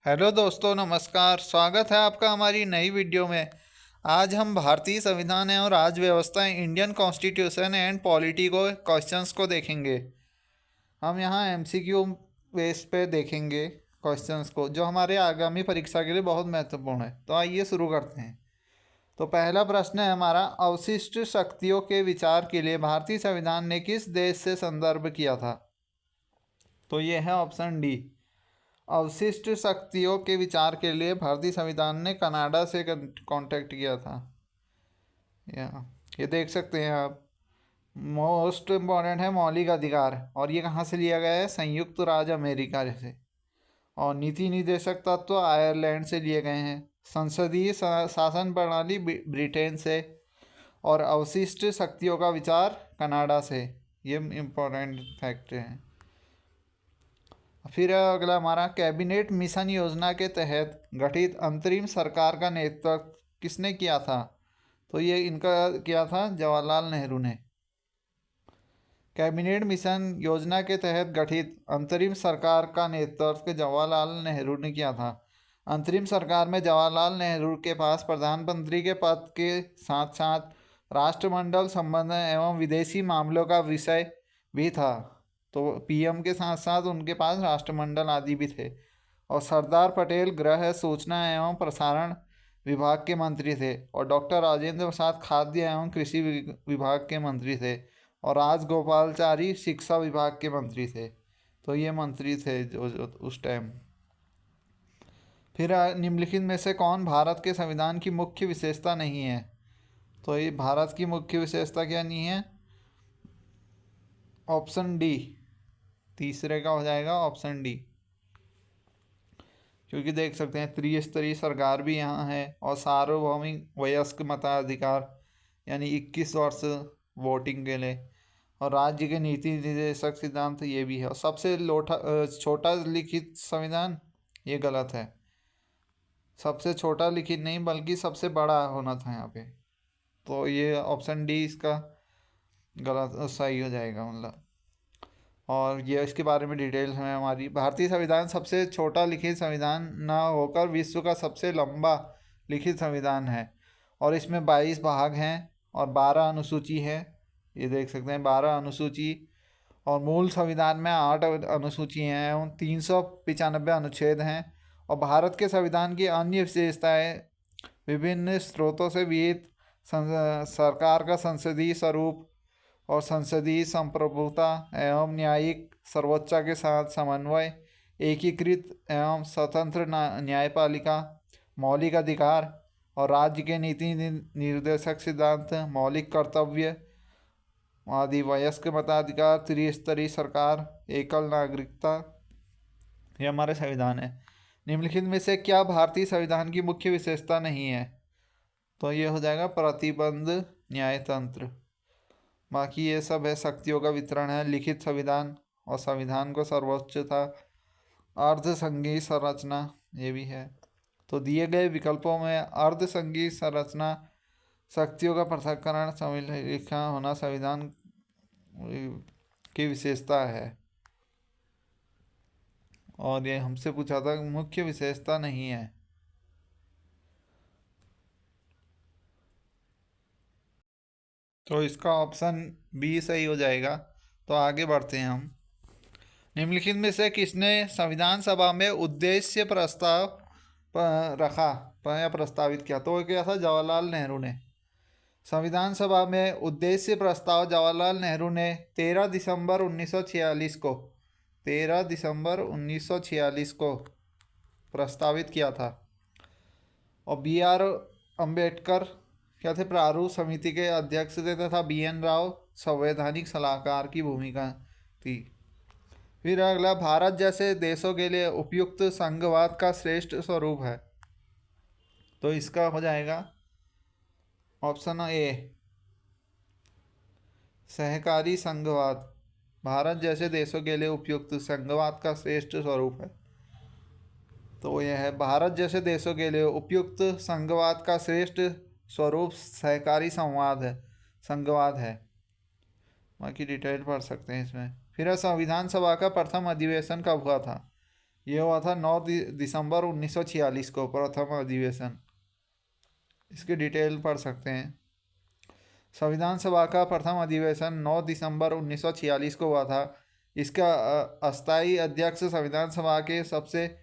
Hello दोस्तों, नमस्कार। स्वागत है आपका हमारी नई वीडियो में। आज हम भारतीय संविधान और राज्य व्यवस्था, इंडियन कॉन्स्टिट्यूशन एंड पॉलिटी को क्वेश्चंस को देखेंगे। हम यहाँ एमसीक्यू बेस पे देखेंगे क्वेश्चंस को, जो हमारे आगामी परीक्षा के लिए बहुत महत्वपूर्ण है। तो आइए शुरू करते हैं। तो पहला प्रश्न है हमारा, अवशिष्ट शक्तियों के विचार के लिए भारतीय संविधान ने किस देश से संदर्भ किया था? तो ये है ऑप्शन डी। अवशिष्ट शक्तियों के विचार के लिए भारतीय संविधान ने कनाडा से कांटेक्ट किया था। या ये देख सकते हैं आप। मोस्ट इम्पॉर्टेंट है मौलिक अधिकार, और ये कहाँ से लिया गया है? संयुक्त राज्य अमेरिका से। और नीति निर्देशक तत्व आयरलैंड से लिए गए हैं। संसदीय शासन प्रणाली ब्रिटेन से। और अवशिष्ट शक्तियों का विचार कनाडा से। ये इम्पोर्टेंट फैक्ट हैं। फिर अगला हमारा, कैबिनेट मिशन योजना के तहत गठित अंतरिम सरकार का नेतृत्व किसने किया था? तो ये इनका किया था जवाहरलाल नेहरू ने। कैबिनेट मिशन योजना के तहत गठित अंतरिम सरकार का नेतृत्व जवाहरलाल नेहरू ने किया था। अंतरिम सरकार में जवाहरलाल नेहरू के पास प्रधानमंत्री के पद के साथ साथ राष्ट्रमंडल संबंध एवं विदेशी मामलों का विषय भी था। तो पीएम के साथ साथ उनके पास राष्ट्रमंडल आदि भी थे। और सरदार पटेल गृह सूचना एवं प्रसारण विभाग के मंत्री थे। और डॉक्टर राजेंद्र प्रसाद खाद्य एवं कृषि विभाग के मंत्री थे। और राजगोपालचारी शिक्षा विभाग के मंत्री थे। तो ये मंत्री थे जो उस टाइम। फिर निम्नलिखित में से कौन भारत के संविधान की मुख्य विशेषता नहीं है? तो ये भारत की मुख्य विशेषता क्या नहीं है? Option D. तीसरे का हो जाएगा ऑप्शन डी। क्योंकि देख सकते हैं त्रिस्तरीय सरकार भी यहाँ है, और सार्वभौमिक वयस्क मताधिकार यानी 21 वर्ष वोटिंग के लिए, और राज्य के नीति निर्देशक सिद्धांत ये भी है। और सबसे छोटा लिखित संविधान, ये गलत है। सबसे छोटा लिखित नहीं बल्कि सबसे बड़ा होना था यहाँ पे। तो ये ऑप्शन डी इसका गलत सही हो जाएगा मतलब। और ये इसके बारे में डिटेल्स में हमारी, भारतीय संविधान सबसे छोटा लिखित संविधान ना होकर विश्व का सबसे लंबा लिखित संविधान है। और इसमें 22 भाग हैं और 12 अनुसूची है। ये देख सकते हैं 12 अनुसूची। और मूल संविधान में 8 अनुसूचियाँ हैं एवं 395 अनुच्छेद हैं। और भारत के संविधान की अन्य विशेषताएँ विभिन्न स्रोतों से विहित सरकार का संसदीय स्वरूप और संसदीय संप्रभुता एवं न्यायिक सर्वोच्च के साथ समन्वय, एकीकृत एवं स्वतंत्र न्यायपालिका, मौलिक अधिकार और राज्य के नीति निर्देशक सिद्धांत, मौलिक कर्तव्य आदि, वयस्क मताधिकार, त्रिस्तरीय सरकार, एकल नागरिकता, ये हमारे संविधान है। निम्नलिखित में से क्या भारतीय संविधान की मुख्य विशेषता नहीं है? तो ये हो जाएगा प्रतिबंध न्यायतंत्र। बाकी ये सब है, शक्तियों का वितरण है, लिखित संविधान और संविधान को सर्वोच्चता, अर्धसंघीय संरचना ये भी है। तो दिए गए विकल्पों में अर्धसंघीय संरचना, शक्तियों का पृथक्करण, समलिखा होना संविधान की विशेषता है। और ये हमसे पूछा था मुख्य विशेषता नहीं है। तो इसका ऑप्शन बी सही हो जाएगा। तो आगे बढ़ते हैं हम। निम्नलिखित में से किसने संविधान सभा में उद्देश्य प्रस्ताव रखा या प्रस्तावित किया? तो क्या था? जवाहरलाल नेहरू ने। संविधान सभा में उद्देश्य प्रस्ताव जवाहरलाल नेहरू ने 13 दिसंबर 1946 को 13 दिसंबर 1946 को प्रस्तावित किया था। और बी आर अम्बेडकर क्या थे? प्रारूप समिति के अध्यक्ष थे, तथा बी एन राव संवैधानिक सलाहकार की भूमिका थी। फिर अगला, भारत जैसे देशों के लिए उपयुक्त संघवाद का श्रेष्ठ स्वरूप है। तो इसका हो जाएगा ऑप्शन ए, सहकारी संघवाद। भारत जैसे देशों के लिए उपयुक्त संघवाद का श्रेष्ठ स्वरूप है। तो यह है, भारत जैसे देशों के लिए उपयुक्त संघवाद का श्रेष्ठ स्वरूप सहकारी संघवाद है। बाकी डिटेल पढ़ सकते हैं इसमें। फिर संविधान सभा का प्रथम अधिवेशन कब हुआ था? ये हुआ था 9 दिसंबर 1946 को, प्रथम अधिवेशन। इसकी डिटेल पढ़ सकते हैं। संविधान सभा का प्रथम अधिवेशन 9 दिसंबर 1946 को हुआ था। इसका अस्थायी अध्यक्ष संविधान सभा के सबसे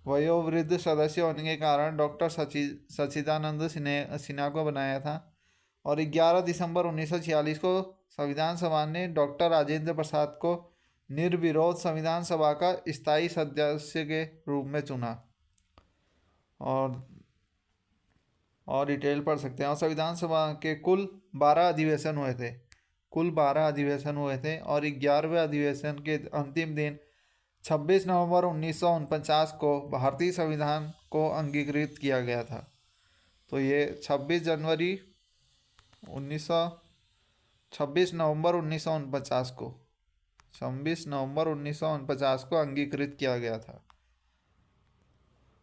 वयोवृद्ध सदस्य होने के कारण डॉक्टर सच्चिदानंद सिन्हा को बनाया था। और 11 दिसंबर 1946 को संविधान सभा ने डॉक्टर राजेंद्र प्रसाद को निर्विरोध संविधान सभा का स्थायी सदस्य के रूप में चुना। और डिटेल पढ़ सकते हैं। और संविधान सभा के कुल 12 अधिवेशन हुए थे। और 11वें अधिवेशन के अंतिम दिन 26 नवंबर 1949 को भारतीय संविधान को अंगीकृत किया गया था। तो ये 26 नवंबर 1949 को अंगीकृत किया गया था।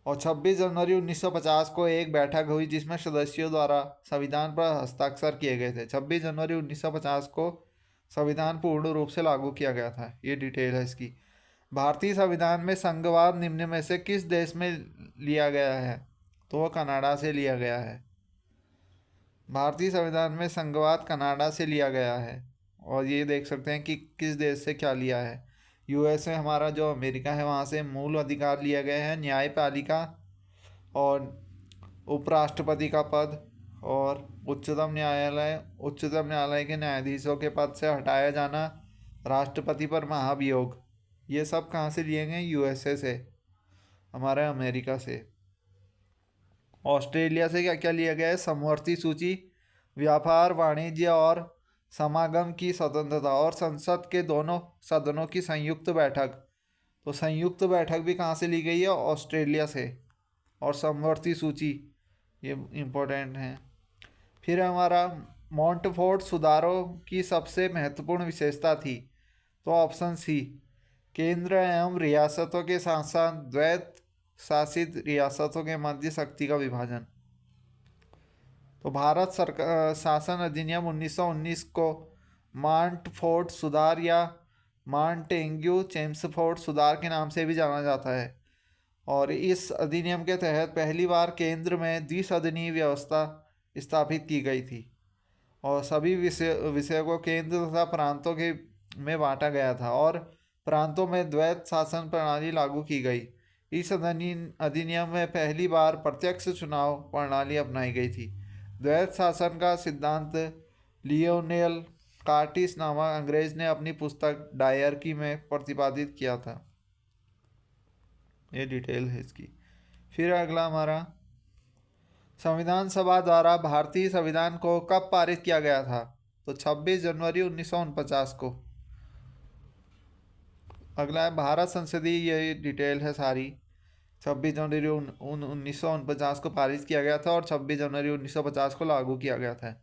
और 26 जनवरी 1950 को एक बैठक हुई जिसमें सदस्यों द्वारा संविधान पर हस्ताक्षर किए गए थे। 26 जनवरी 1950 को संविधान पूर्ण रूप से लागू किया गया था। ये डिटेल है इसकी। भारतीय संविधान में संघवाद निम्न में से किस देश में लिया गया है? तो वह कनाडा से लिया गया है। भारतीय संविधान में संघवाद कनाडा से लिया गया है। और ये देख सकते हैं कि किस देश से क्या लिया है। यूएसए हमारा जो अमेरिका है वहाँ से मूल अधिकार लिया गया है, न्यायपालिका और उपराष्ट्रपति का पद, और उच्चतम न्यायालय के न्यायाधीशों के पद से हटाया जाना, राष्ट्रपति पर महाभियोग, ये सब कहाँ से लिए गए? यूएसए से, हमारे अमेरिका से। ऑस्ट्रेलिया से क्या क्या लिया गया है? समवर्ती सूची, व्यापार, वाणिज्य और समागम की स्वतंत्रता, और संसद के दोनों सदनों की संयुक्त बैठक। तो संयुक्त बैठक भी कहाँ से ली गई है? ऑस्ट्रेलिया से। और समवर्ती सूची, ये इम्पोर्टेंट है। फिर हमारा मॉन्टफोर्ट सुधारों की सबसे महत्वपूर्ण विशेषता थी। तो ऑप्शन सी, केंद्र एवं रियासतों के साथ साथ द्वैत शासित रियासतों के मध्य शक्ति का विभाजन। तो भारत सरकार शासन अधिनियम 1919 को मॉन्टफोर्ट सुधार या मॉन्टेग्यू चेम्सफोर्ड सुधार के नाम से भी जाना जाता है। और इस अधिनियम के तहत पहली बार केंद्र में द्विसदनीय व्यवस्था स्थापित की गई थी और सभी विषयों को केंद्र तथा प्रांतों के में बांटा गया था और प्रांतों में द्वैत शासन प्रणाली लागू की गई। इस अधिनियम में पहली बार प्रत्यक्ष चुनाव प्रणाली अपनाई गई थी। द्वैत शासन का सिद्धांत लियोनेल कार्टिस नामक अंग्रेज ने अपनी पुस्तक डायरकी में प्रतिपादित किया था। ये डिटेल है इसकी। फिर अगला हमारा, संविधान सभा द्वारा भारतीय संविधान को कब पारित किया गया था? तो 26 जनवरी 1949 को। अगला है भारत संसदीय, ये डिटेल है सारी। 26 जनवरी 1949 को पारित किया गया था और 26 जनवरी 1950 को लागू किया गया था।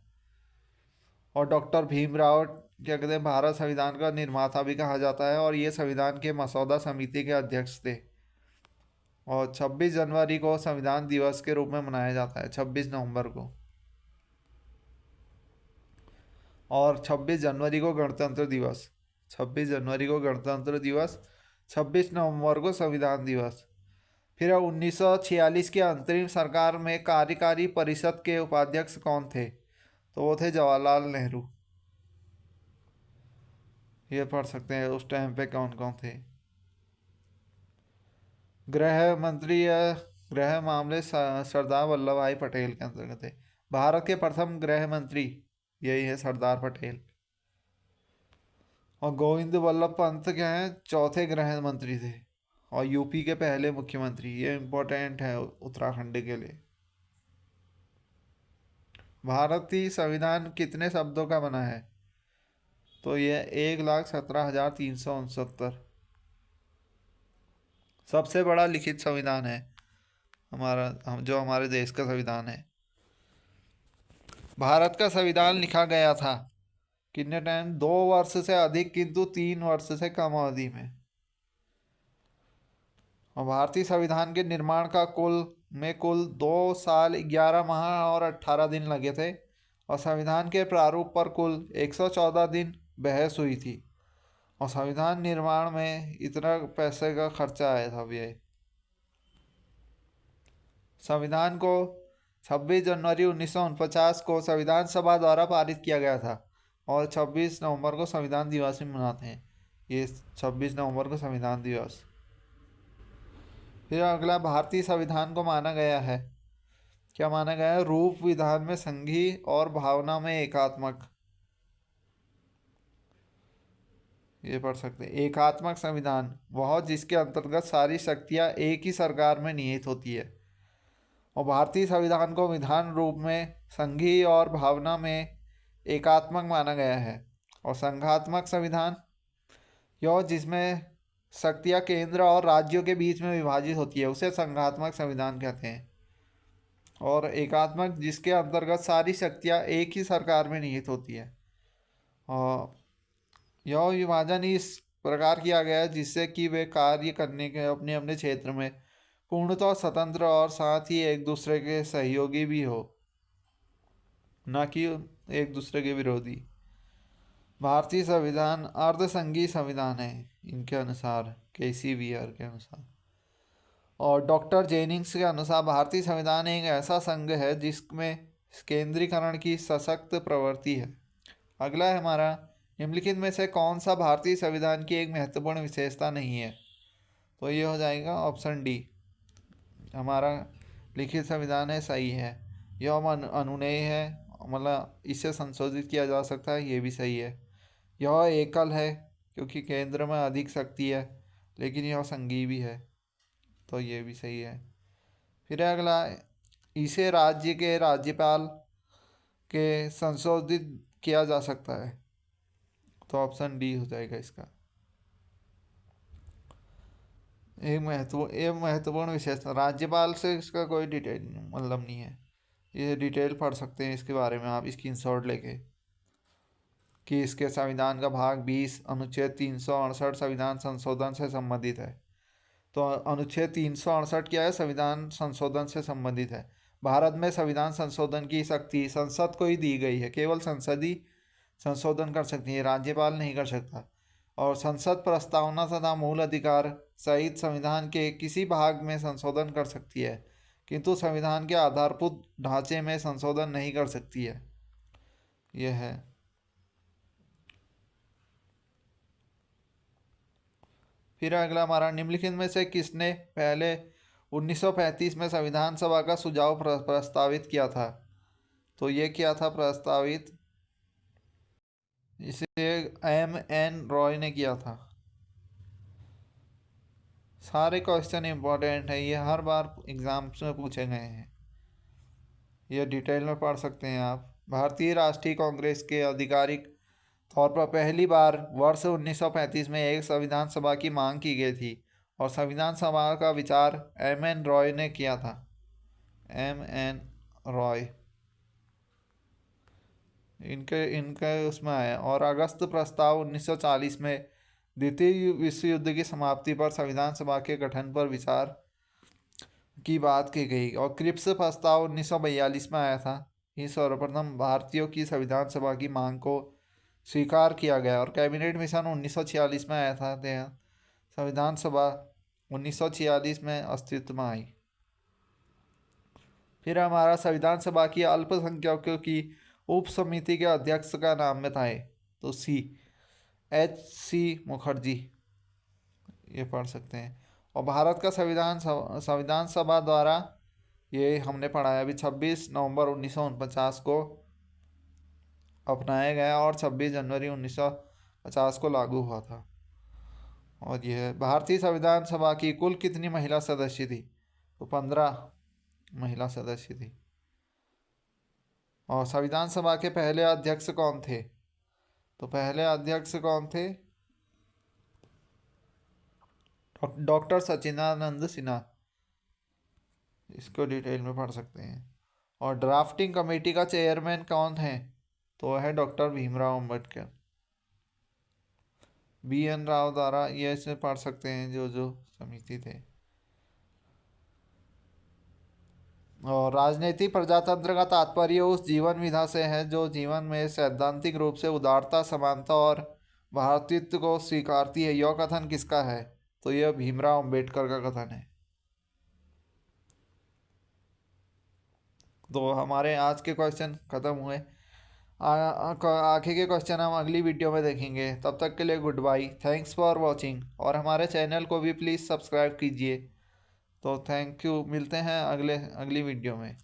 और डॉक्टर भीमराव क्या कहते हैं, भारत संविधान का निर्माता भी कहा जाता है और ये संविधान के मसौदा समिति के अध्यक्ष थे। और 26 जनवरी को संविधान दिवस के रूप में मनाया जाता है, 26 नवंबर को। और 26 जनवरी को गणतंत्र दिवस, 26 जनवरी को गणतंत्र दिवस, 26 नवंबर को संविधान दिवस। फिर 1946 की अंतरिम सरकार में कार्यकारी परिषद के उपाध्यक्ष कौन थे? तो वो थे जवाहरलाल नेहरू। ये पढ़ सकते हैं उस टाइम पे कौन कौन थे। गृह मंत्री या गृह मामले सरदार वल्लभ भाई पटेल के अंतर्गत थे। भारत के प्रथम गृह मंत्री यही है, सरदार पटेल। और गोविंद वल्लभ पंत क्या है, चौथे गृह मंत्री थे और यूपी के पहले मुख्यमंत्री। ये इम्पोर्टेंट है उत्तराखंड के लिए। भारतीय संविधान कितने शब्दों का बना है? तो ये 1,17,369 सबसे बड़ा लिखित संविधान है हमारा, जो हमारे देश का संविधान है। भारत का संविधान लिखा गया था कितने टाइम? 2 वर्ष से अधिक किंतु 3 वर्ष से कम अवधि में। और भारतीय संविधान के निर्माण का कुल 2 साल 11 माह और 18 दिन लगे थे और संविधान के प्रारूप पर कुल 114 दिन बहस हुई थी। और संविधान निर्माण में इतना पैसे का खर्चा आया था। ये संविधान को 26 जनवरी 1949 को संविधान सभा द्वारा पारित किया गया था और 26 नवंबर को संविधान दिवस भी मनाते हैं। ये 26 नवंबर को संविधान दिवस। फिर अगला, भारतीय संविधान को माना गया है, क्या माना गया है? रूप विधान में संघीय और भावना में एकात्मक। ये पढ़ सकते हैं। एकात्मक संविधान वह जिसके अंतर्गत सारी शक्तियां एक ही सरकार में निहित होती है। और भारतीय संविधान को विधान रूप में संघीय और भावना में एकात्मक माना गया है। और संघात्मक संविधान यह जिसमें शक्तियां केंद्र और राज्यों के बीच में विभाजित होती है उसे संघात्मक संविधान कहते हैं। और एकात्मक जिसके अंतर्गत सारी शक्तियां एक ही सरकार में निहित होती है। और यह विभाजन इस प्रकार किया गया है जिससे कि वे कार्य करने के अपने अपने क्षेत्र में पूर्णतः स्वतंत्र और साथ ही एक दूसरे के सहयोगी भी हो, न कि एक दूसरे के विरोधी। भारतीय संविधान अर्धसंघीय संविधान है इनके अनुसार, KCVR के अनुसार। और डॉक्टर जेनिंग्स के अनुसार भारतीय संविधान एक ऐसा संघ है जिसमें केंद्रीकरण की सशक्त प्रवृत्ति है। अगला है हमारा, निम्नलिखित में से कौन सा भारतीय संविधान की एक महत्वपूर्ण विशेषता नहीं है? तो ये हो जाएगा ऑप्शन डी, हमारा लिखित संविधान है, सही है। यह अनुनेय है, मतलब इसे संशोधित किया जा सकता है, ये भी सही है। यह एकल है क्योंकि केंद्र में अधिक शक्ति है, लेकिन यह संघीय भी है, तो ये भी सही है। फिर अगला, इसे राज्य के राज्यपाल के संशोधित किया जा सकता है, तो ऑप्शन डी हो जाएगा इसका। एक महत्वपूर्ण विशेषता, राज्यपाल से इसका कोई डिटेल मतलब नहीं है, ये डिटेल पढ़ सकते हैं इसके बारे में आप स्क्रीनशॉट लेके, कि इसके संविधान का भाग 20 अनुच्छेद 368 संविधान संशोधन से संबंधित है। तो अनुच्छेद 368 क्या है? संविधान संशोधन से संबंधित है। भारत में संविधान संशोधन की शक्ति संसद को ही दी गई है, केवल संसद ही संशोधन कर सकती है, राज्यपाल नहीं कर सकता। और संसद प्रस्तावना तथा मूल अधिकार सहित संविधान के किसी भाग में संशोधन कर सकती है, किंतु संविधान के आधारभूत ढांचे में संशोधन नहीं कर सकती है। यह है। फिर अगला हमारा, निम्नलिखित में से किसने पहले 1935 में संविधान सभा का सुझाव प्रस्तावित किया था? तो ये किया था प्रस्तावित, इसे M.N. रॉय ने किया था। सारे क्वेश्चन इंपॉर्टेंट है, ये हर बार एग्जाम्स में पूछे गए हैं, ये डिटेल में पढ़ सकते हैं आप। भारतीय राष्ट्रीय कांग्रेस के आधिकारिक तौर पर पहली बार वर्ष 1935 में एक संविधान सभा की मांग की गई थी और संविधान सभा का विचार M.N. रॉय ने किया था। M.N. रॉय इनके इनके उसमें आए। और अगस्त प्रस्ताव 1940 में द्वितीय विश्व युद्ध की समाप्ति पर संविधान सभा के गठन पर विचार की बात की गई। और क्रिप्स प्रस्ताव 1942 में आया था। इस सर्वप्रथम भारतीयों की संविधान सभा की मांग को स्वीकार किया गया। और कैबिनेट मिशन 1946 में आया था। संविधान सभा 1946 में अस्तित्व में आई। फिर हमारा, संविधान सभा की अल्पसंख्यकों की उप समिति के अध्यक्ष का नाम बताएं? तो C.H.C. मुखर्जी, ये पढ़ सकते हैं। और भारत का संविधान सभा द्वारा, ये हमने पढ़ा है अभी, 26 नवंबर 1949 को अपनाया गया और 26 जनवरी 1950 को लागू हुआ था। और यह भारतीय संविधान सभा की कुल कितनी महिला सदस्य थी? तो 15 महिला सदस्य थी। और संविधान सभा के पहले अध्यक्ष कौन थे? तो पहले अध्यक्ष कौन थे? डॉक्टर सच्चिदानंद सिन्हा, इसको डिटेल में पढ़ सकते हैं। और ड्राफ्टिंग कमेटी का चेयरमैन कौन है? तो है डॉक्टर भीमराव अंबेडकर। B.N. राव द्वारा, ये इसमें पढ़ सकते हैं जो जो समिति थे। और राजनीतिक प्रजातंत्र का तात्पर्य उस जीवन विधा से है जो जीवन में सैद्धांतिक रूप से उदारता, समानता और भारतीयत्व को स्वीकारती है। यह कथन किसका है? तो यह भीमराव अंबेडकर का कथन है। तो हमारे आज के क्वेश्चन ख़त्म हुए। आगे के क्वेश्चन हम अगली वीडियो में देखेंगे। तब तक के लिए good bye, thanks for watching, और हमारे चैनल को भी प्लीज़ सब्सक्राइब कीजिए। तो थैंक यू, मिलते हैं अगली वीडियो में।